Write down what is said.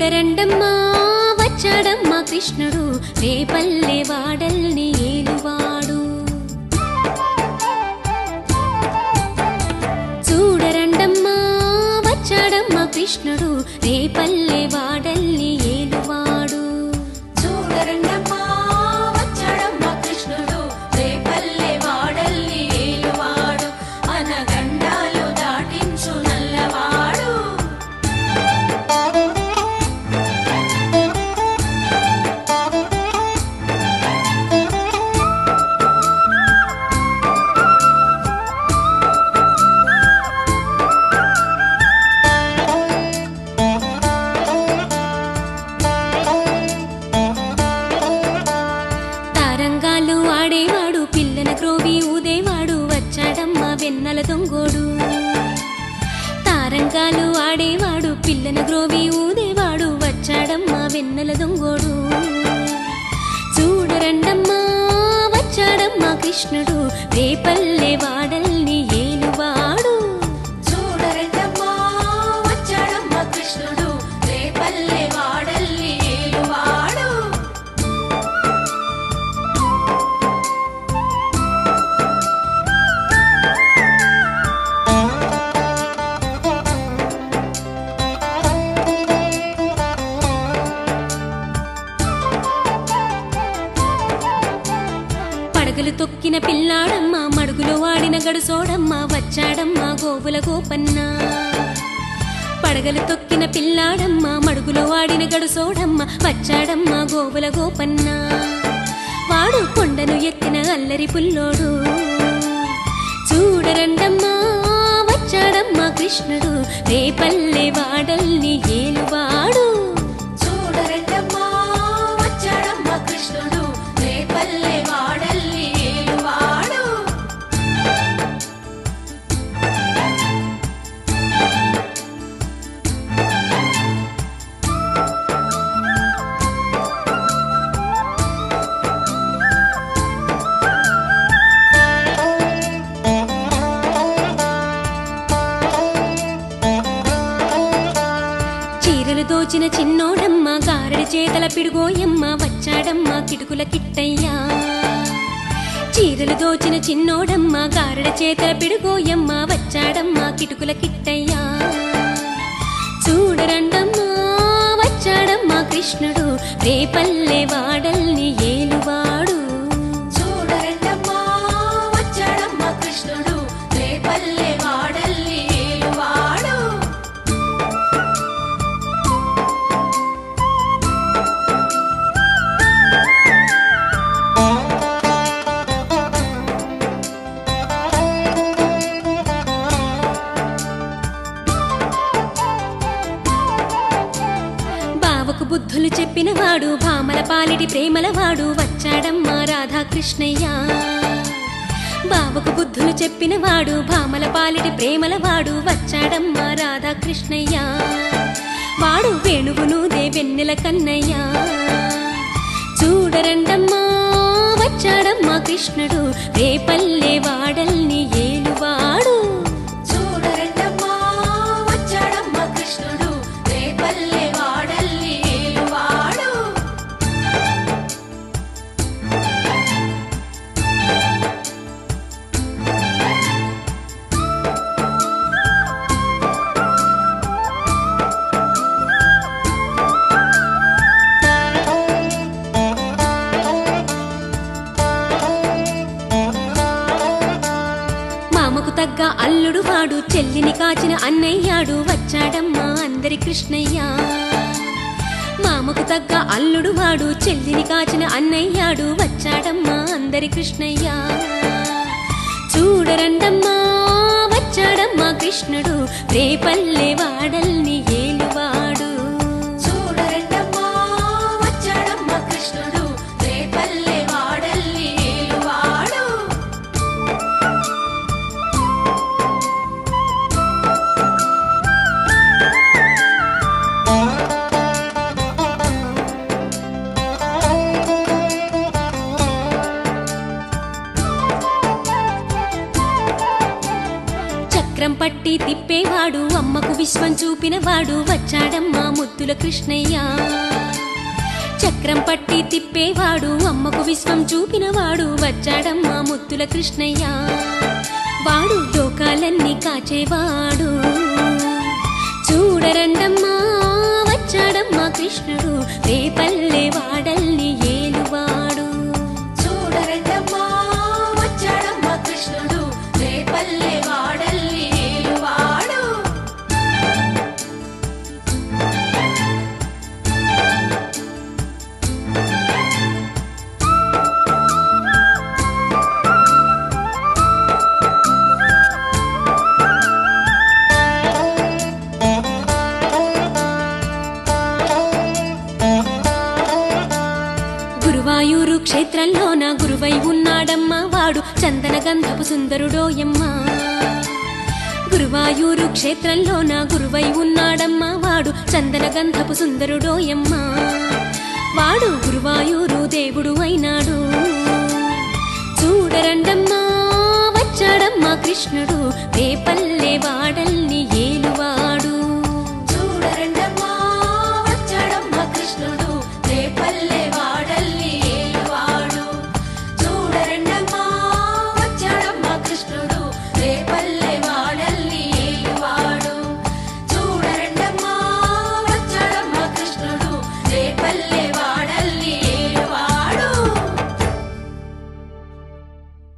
చూడరండమ్మా వచ్చాడమ్మా కృష్ణుడు రేపల్లె వాడల్ని ఏలువాడు. చూడరండమ్మా వచ్చాడమ్మా కృష్ణుడు రేపల్లె వాడల్ని ఏలువాడు. చూడరండమ్మా వచ్చాడమ్మా కృష్ణుడు రేపల్లె వాడల్ని ఏలువాడు. అనగండాలు దాటించు నల్లవాడు. తారంగాలు ఆడేవాడు పిల్లన క్రోవి ఊదేవాడు వచ్చాడమ్మా వెన్నెల దొంగోడు. తారంగాలు ఆడేవాడు పిల్లన గ్రోవి ఊదేవాడు వచ్చాడమ్మా వెన్నెల దొంగోడు. చూడరండమ్మా వచ్చాడమ్మా కృష్ణుడు రేపల్లె వాడల్ని ఏలువాడు. చూడరండమ్మా వచ్చాడమ్మా కృష్ణుడు రేపల్లె వాడల్ని ఏలువాడు. పడగలు తొక్కిన పిల్లాడమ్మ మడుగులో వాడిన గడుసోడమ్మ వచ్చాడమ్మా గోవుల గోపన్న. పడగలు తొక్కిన పిల్లాడమ్మ మడుగులో వాడిన గడుసోడమ్మ వచ్చాడమ్మా గోవుల గోపన్న. వాడు కొండను ఎత్తిన అల్లరి పుల్లోడు. చూడరండమ్మా వచ్చాడమ్మా కృష్ణుడు రేపల్లె వాడల్ని ఏలువాడు. చూడరండమ్మా వచ్చాడమ్మా కృష్ణుడు రేపల్లె వాడల్ని ఏలువాడు. చీరలు దోచిన చిన్నోడమ్మ గారడి చేతల పిడుగోయమ్మ వచ్చాడమ్మా కిటుకుల కిట్టయ్యా. చీరలు దోచిన చిన్నోడమ్మ గారడి చేతల పిడుగోయమ్మ వచ్చాడమ్మా కిటుకుల కిట్టయ్యా. చూడరండమ్మా వచ్చాడమ్మా కృష్ణుడు రేపల్లె వాడల్ని ఏలువాడు. చూడరండమ్మా వచ్చాడమ్మా కృష్ణుడు రేపల్లె వాడల్ని ఏలువాడు. బావకు బుద్ధులు చెప్పినవాడు భామల పాలిటి ప్రేమలవాడు వచ్చాడమ్మా రాధాకృష్ణయ్య. బావకు బుద్ధులు చెప్పినవాడు భామల పాలిటి ప్రేమలవాడు వచ్చాడమ్మా రాధాకృష్ణయ్య. వాడు వేణువును వెన్నెల కన్నయ్య. చూడరండమ్మా వచ్చాడమ్మా కృష్ణుడు రేపల్లె వాడల్ని ఏలువాడు. చూడరండమ్మా వచ్చాడమ్మా కృష్ణుడు రేపల్లె వాడల్ని ఏలువాడు. మామకు తగ్గ అల్లుడు వాడు చెల్లిని కాచిన అన్నయ్యాడు వచ్చాడమ్మా అందరి కృష్ణయ్య. మామకు తగ్గ అల్లుడు వాడు చెల్లిని కాచిన అన్నయ్యాడు వచ్చాడమ్మా అందరి కృష్ణయ్య. చూడరండమ్మా వచ్చాడమ్మా కృష్ణుడు రేపల్లె వాడల్ని ఏలువాడు. చూడరండమ్మా వచ్చాడమ్మా కృష్ణుడు రేపల్లె వాడల్ని ఏలువాడు. చక్రం పట్టి తిప్పేవాడు అమ్మకు విశ్వం చూపినవాడు వచ్చాడమ్మా ముద్దుల కృష్ణయ్య చక్రం పట్టి తిప్పేవాడు అమ్మకు విశ్వం చూపినవాడు వచ్చాడమ్మా ముద్దుల కృష్ణయ్య వాడు లోకాలన్నీ కాచేవాడు చూడరండమ్మా వచ్చాడమ్మా కృష్ణుడు రేపల్లె వాడల్ని ఏలువాడు చూడరండమ్మా వచ్చాడమ్మా కృష్ణుడు రేపల్లె వాడల్ని ఏలువాడు గురువాయూరు క్షేత్రంలోన గురువై ఉన్నాడమ్మా వాడు చందన గంధపు సుందరుడోయమ్మా గురువాయూరు క్షేత్రంలోన గురువై ఉన్నాడమ్మా వాడు చందన గంధపు సుందరుడోయమ్మా వాడు గురువాయూరు దేవుడు అయినాడు చూడరండమ్మా వచ్చాడమ్మా కృష్ణుడు రేపల్లె వాడల్ని ఏలువాడు